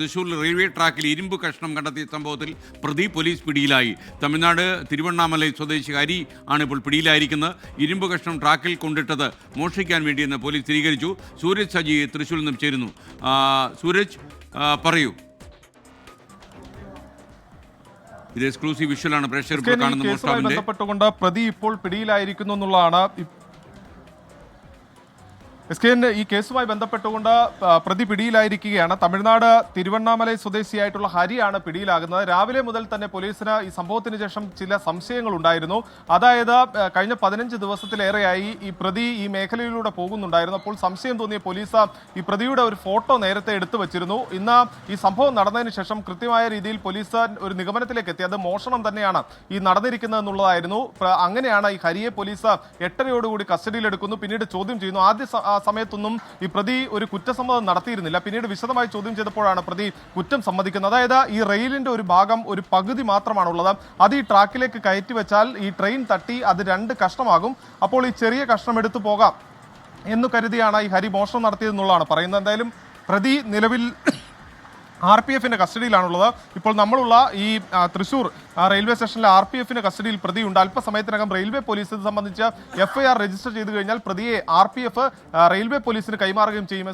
Thrissur railway ട്രാക്കിൽ ഇരുമ്പ് കഷ്ണം കണ്ടെത്തിയ സംഭവത്തിൽ പ്രതി പോലീസ് പിടിയിലായി. തമിഴ്നാട് തിരുവണ്ണാമലൈ സ്വദേശി ഹരി ആണ് ഇപ്പോൾ പിടിയിലായിരിക്കുന്നത്. ഇരുമ്പ് കഷ്ണം ട്രാക്കിൽ കൊണ്ടിട്ടത് മോഷ്ടിക്കാൻ വേണ്ടിയെന്ന് പോലീസ് സ്ഥിരീകരിച്ചു. സൂരജ് സജി തൃശൂരിൽ നിന്നും ചേരുന്നു. സൂരജ്, പറയൂ. ഇത് എക്സ്ക്ലൂസീവ് വിഷ്വലാണ് പ്രേക്ഷകർ കാണുന്നത്. ബന്ധപ്പെട്ടുകൊണ്ട് പ്രതി ഇപ്പോൾ പിടിയിലായിരിക്കുന്നു എന്നുള്ളതാണ്. ഈ കേസുമായി ബന്ധപ്പെട്ടുകൊണ്ട് പ്രതി പിടിയിലായിരിക്കുകയാണ്. തമിഴ്നാട് തിരുവണ്ണാമലൈ സ്വദേശിയായിട്ടുള്ള ഹരിയാണ് പിടിയിലാകുന്നത്. രാവിലെ മുതൽ തന്നെ പോലീസിന് ഈ സംഭവത്തിന് ശേഷം ചില സംശയങ്ങൾ ഉണ്ടായിരുന്നു. അതായത് കഴിഞ്ഞ 15 ദിവസത്തിലേറെയായി ഈ പ്രതി ഈ മേഖലയിലൂടെ പോകുന്നുണ്ടായിരുന്നു. അപ്പോൾ സംശയം തോന്നിയ പോലീസ് ഈ പ്രതിയുടെ ഒരു ഫോട്ടോ നേരത്തെ എടുത്തു വച്ചിരുന്നു. ഇന്ന് ഈ സംഭവം നടന്നതിന് ശേഷം കൃത്യമായ രീതിയിൽ പോലീസ് ഒരു നിഗമനത്തിലേക്ക് എത്തി. അത് മോഷണം തന്നെയാണ് ഈ നടന്നിരിക്കുന്നത് എന്നുള്ളതായിരുന്നു. അങ്ങനെയാണ് ഈ ഹരിയെ പോലീസ് 8:30 കസ്റ്റഡിയിലെടുക്കുന്നു. പിന്നീട് ചോദ്യം ചെയ്യുന്നു. ആദ്യ സമയത്തൊന്നും ഈ പ്രതി ഒരു കുറ്റസമ്മതം നടത്തിയിരുന്നില്ല. പിന്നീട് വിശദമായി ചോദ്യം ചെയ്തപ്പോഴാണ് പ്രതി കുറ്റം സമ്മതിക്കുന്നത്. അതായത് ഈ റെയിലിന്റെ ഒരു ഭാഗം ഒരു പകുതി മാത്രമാണുള്ളത്. അത് ഈ ട്രാക്കിലേക്ക് കയറ്റി വെച്ചാൽ ഈ ട്രെയിൻ തട്ടി അത് 2 കഷ്ണമാകും. അപ്പോൾ ഈ ചെറിയ കഷ്ണം എടുത്തു പോകാം എന്ന് കരുതിയാണ് ഈ ഹരി മോഷണം നടത്തിയതെന്നുള്ളതാണ് പറയുന്നത്. എന്തായാലും പ്രതി നിലവിൽ RPFന്റെ കസ്റ്റഡിയിലാണുള്ളത്. ഇപ്പോൾ നമ്മളുള്ള ഈ തൃശൂർ റെയിൽവേ സ്റ്റേഷനിലെ RPFന്റെ കസ്റ്റഡിയിൽ പ്രതിയുണ്ട്. അല്പസമയത്തിനകം റെയിൽവേ പോലീസ് ഇത് സംബന്ധിച്ച് FIR രജിസ്റ്റർ ചെയ്തു കഴിഞ്ഞാൽ പ്രതിയെ RPF റെയിൽവേ പോലീസിന് കൈമാറുകയും ചെയ്യും.